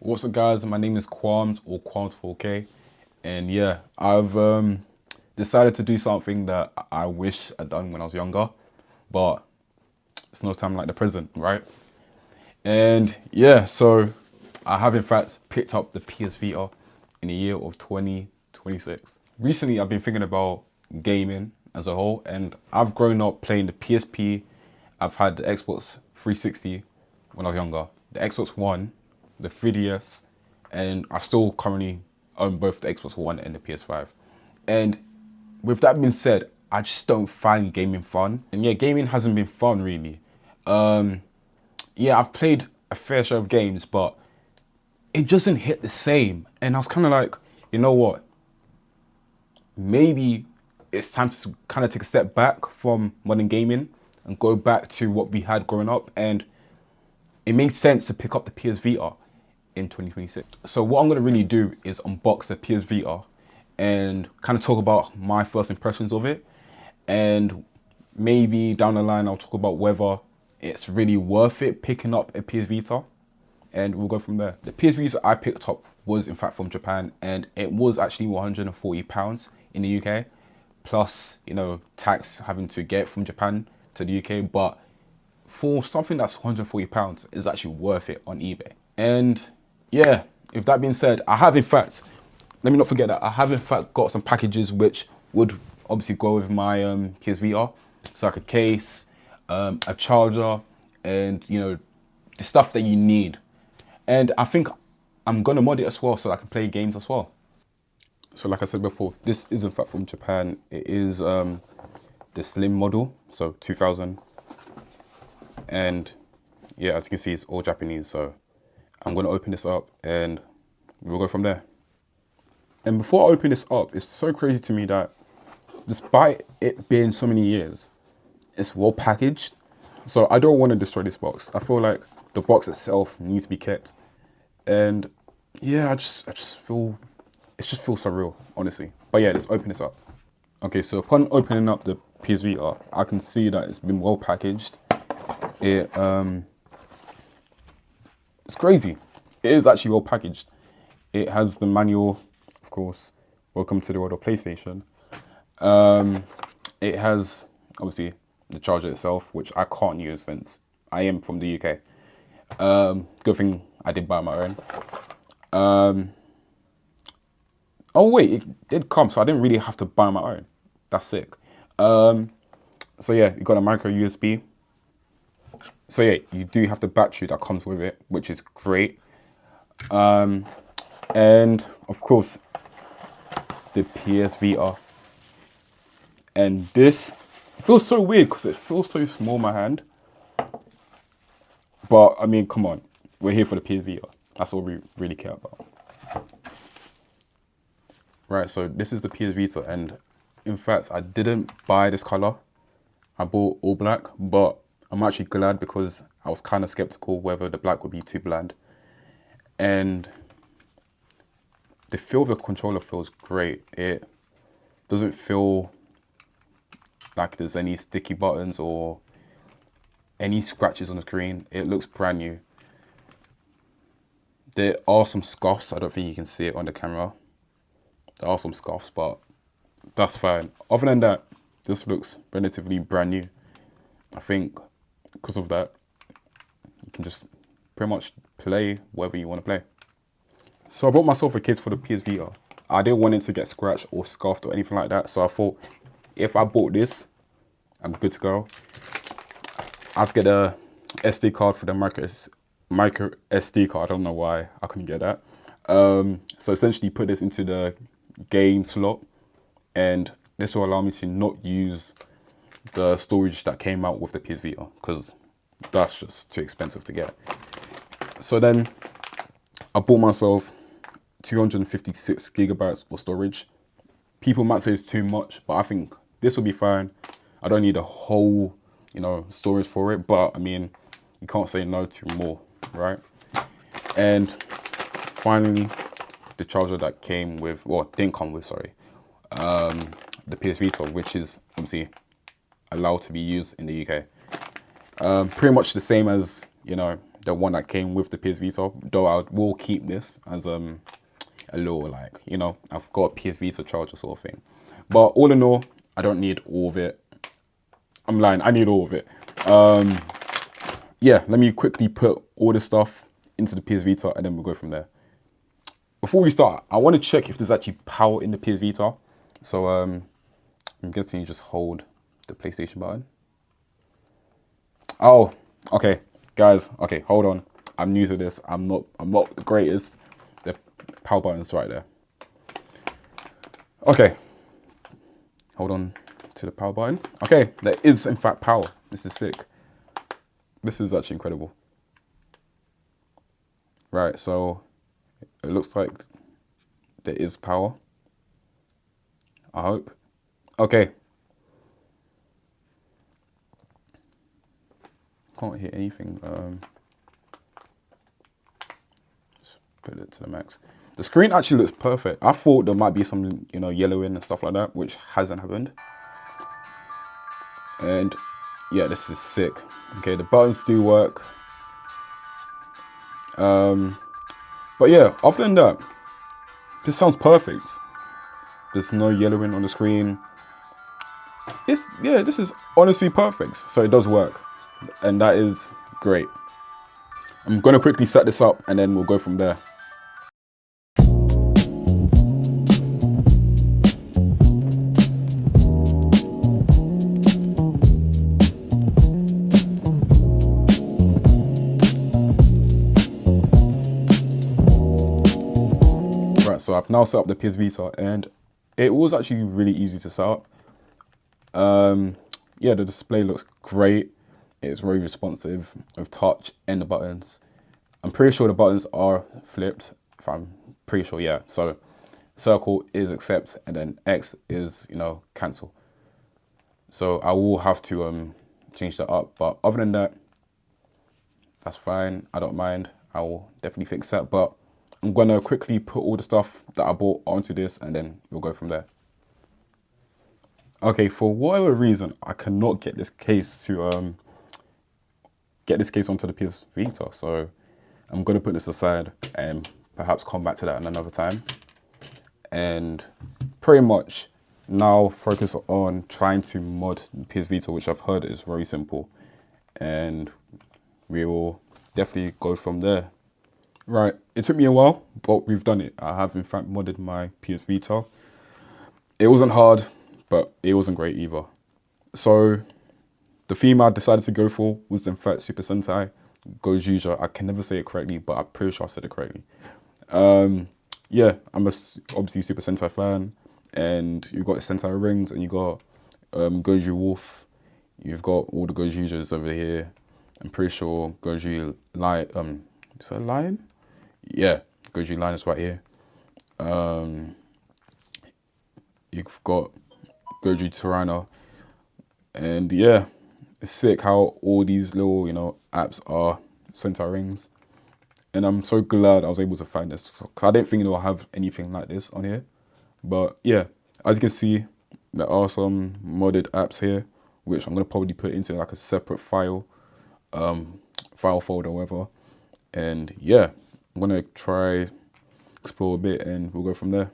What's up, guys? My name is Qualms or Qualms4K, and yeah, I've decided to do something that I wish I'd done when I was younger, but it's no time like the present, right? And yeah, so I have in fact picked up the PS Vita in the year of 2026. Recently, I've been thinking about gaming as a whole, and I've grown up playing the PSP. I've had the Xbox 360 when I was younger, the Xbox One, the 3DS, and I still currently own both the Xbox One and the PS5. And with that being said, I just don't find gaming fun. And yeah, gaming hasn't been fun really. Yeah, I've played a fair share of games, but it doesn't hit the same. And I was kind of like, you know what? Maybe it's time to kind of take a step back from modern gaming and go back to what we had growing up. And it makes sense to pick up the PS Vita in 2026. So what I'm going to really do is unbox the PS Vita and kind of talk about my first impressions of it. And maybe down the line, I'll talk about whether it's really worth it picking up a PS Vita, and we'll go from there. The PS Vita I picked up was in fact from Japan, and it was actually £140 in the UK, plus, you know, tax having to get from Japan to the UK. But for something that's £140 is actually worth it on eBay. And yeah, with that being said, I have in fact, let me not forget that I have in fact got some packages which would obviously go with my PS Vita. So like a case, a charger, and you know, the stuff that you need. And I think I'm gonna mod it as well so I can play games as well. So like I said before, this is in fact from Japan. It is the slim model, so 2000. And yeah, as you can see, it's all Japanese. So I'm gonna open this up and we'll go from there. And before I open this up, it's so crazy to me that despite it being so many years, it's well packaged. So I don't want to destroy this box. I feel like the box itself needs to be kept. And yeah, I just feel, it just feels so real, honestly. But yeah, let's open this up. Okay, so upon opening up the PS Vita, I can see that it's been well packaged. It's crazy. It is actually well packaged. It has the manual, of course. Welcome to the world of PlayStation. It has obviously the charger itself, which I can't use since I am from the UK. Good thing I did buy my own. Oh wait, it did come, so I didn't really have to buy my own. That's sick. So yeah, you got a micro USB. So yeah, you do have the battery that comes with it, which is great. And of course, the PS Vita. And this feels so weird because it feels so small in my hand. But I mean, come on, we're here for the PS Vita. That's all we really care about. Right, so this is the PS Vita, and in fact, I didn't buy this color. I bought all black, but I'm actually glad because I was kind of skeptical whether the black would be too bland. And the feel of the controller feels great. It doesn't feel like there's any sticky buttons or any scratches on the screen. It looks brand new. There are some scuffs. I don't think you can see it on the camera. There are some scuffs, but that's fine. Other than that, this looks relatively brand new. I think because of that, you can just pretty much play whatever you want to play. So I bought myself a case for the PS Vita. I didn't want it to get scratched or scuffed or anything like that. So I thought if I bought this, I'm good to go. I just get a SD card for the micro SD card. I don't know why I couldn't get that. So essentially put this into the game slot, and this will allow me to not use the storage that came out with the PS Vita because that's just too expensive to get. So then I bought myself 256 gigabytes of storage. People might say it's too much, but I think this will be fine. I don't need a whole, you know, storage for it, but I mean, you can't say no to more, right? And finally, the charger that came with, well, didn't come with, sorry, the PS Vita, which is obviously allowed to be used in the UK. Pretty much the same as, you know, the one that came with the PS Vita, though I will keep this as a little, like, you know, I've got a PS Vita charger sort of thing. But all in all, I don't need all of it. I'm lying, I need all of it. Yeah, let me quickly put all this stuff into the PS Vita and then we'll go from there. Before we start, I want to check if there's actually power in the PS Vita. So I'm guessing you just hold the PlayStation button. Oh, okay, guys. Okay, hold on. I'm new to this. I'm not the greatest. The power button's right there. Okay. Hold on to the power button. Okay, there is in fact power. This is sick. This is actually incredible. Right, so it looks like there is power. I hope. Okay. Can't hear anything. Just put it to the max. The screen actually looks perfect. I thought there might be some, you know, yellowing and stuff like that, which hasn't happened. And yeah, this is sick. Okay, the buttons do work. But yeah, other than that, this sounds perfect. There's no yellowing on the screen. Yeah, this is honestly perfect. So it does work, and that is great. I'm gonna quickly set this up and then we'll go from there. Right, so I've now set up the PS Vita and it was actually really easy to set up. Yeah, the display looks great. It's very responsive with touch and the buttons. I'm pretty sure the buttons are flipped, if I'm pretty sure, yeah. So circle is accept and then X is, you know, cancel. So I will have to change that up, but other than that, that's fine. I don't mind. I will definitely fix that, but I'm gonna quickly put all the stuff that I bought onto this and then we'll go from there. Okay, for whatever reason, I cannot get this case to onto the PS Vita, so I'm gonna put this aside and perhaps come back to that another time. And pretty much now focus on trying to mod the PS Vita, which I've heard is very simple, and we will definitely go from there. Right, it took me a while, but we've done it. I have in fact modded my PS Vita. It wasn't hard, but it wasn't great either. So the theme I decided to go for was in fact Super Sentai Gojuja. I can never say it correctly, but I'm pretty sure I said it correctly. Yeah, I'm obviously Super Sentai fan, and you've got the Sentai rings, and you got Goju Wolf. You've got all the Gojujas over here. I'm pretty sure Goju Lion. Is that a lion? Yeah, Goju Lion is right here. You've got Goju Tirana, and yeah, it's sick how all these little, you know, apps are Sentai rings. And I'm so glad I was able to find this, because I didn't think they'll have anything like this on here. But yeah, as you can see, there are some modded apps here, which I'm gonna probably put into like a separate file folder or whatever. And yeah, I'm gonna try explore a bit and we'll go from there.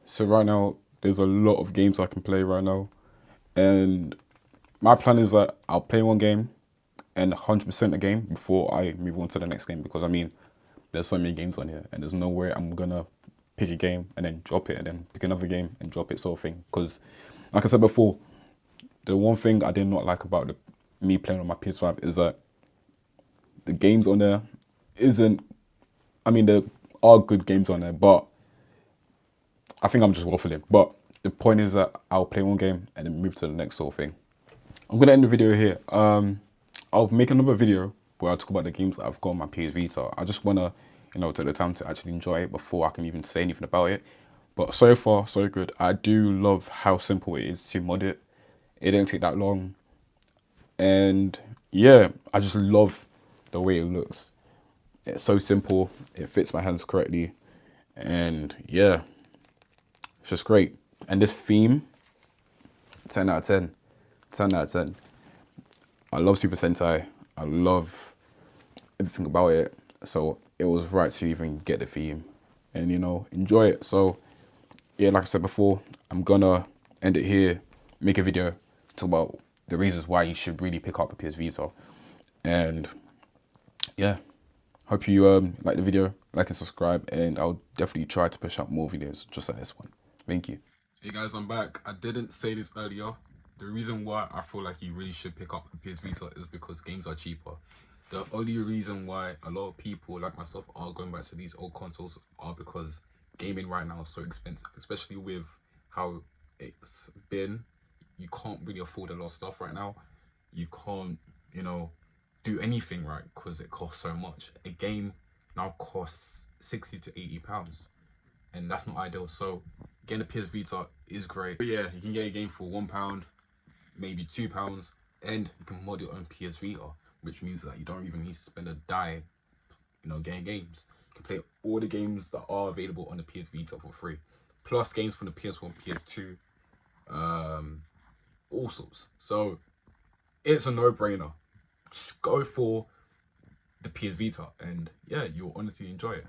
So right now, there's a lot of games I can play right now. And my plan is that I'll play one game and 100% the game before I move on to the next game, because I mean, there's so many games on here and there's no way I'm gonna pick a game and then drop it and then pick another game and drop it sort of thing. Because like I said before, the one thing I did not like about me playing on my PS5 is that the games on there I mean, there are good games on there, but I think I'm just waffling. But the point is that I'll play one game and then move to the next sort of thing. I'm gonna end the video here. I'll make another video where I talk about the games that I've got on my PS Vita. I just wanna, you know, take the time to actually enjoy it before I can even say anything about it. But so far, so good. I do love how simple it is to mod it. It didn't take that long. And yeah, I just love the way it looks. It's so simple. It fits my hands correctly. And yeah, it's just great. And this theme, 10 out of 10. 10 out of 10. I love Super Sentai. I love everything about it. So it was right to even get the theme and, you know, enjoy it. So yeah, like I said before, I'm gonna end it here, make a video, talk about the reasons why you should really pick up a PS Vita. And yeah, hope you like the video, like and subscribe, and I'll definitely try to push out more videos just like this one. Thank you. Hey guys, I'm back. I didn't say this earlier. The reason why I feel like you really should pick up a PS Vita is because games are cheaper. The only reason why a lot of people like myself are going back to these old consoles are because gaming right now is so expensive, especially with how it's been. You can't really afford a lot of stuff right now. You can't, you know, do anything right because it costs so much. A game now costs 60 to 80 pounds, and that's not ideal. So getting a PS Vita is great. But yeah, you can get a game for £1, maybe £2, and you can mod it on PS Vita, which means that you don't even need to spend a dime, you know, getting games. You can play all the games that are available on the PS Vita for free, plus games from the PS1, PS2, all sorts. So it's a no-brainer. Just go for the PS Vita, and yeah, you'll honestly enjoy it.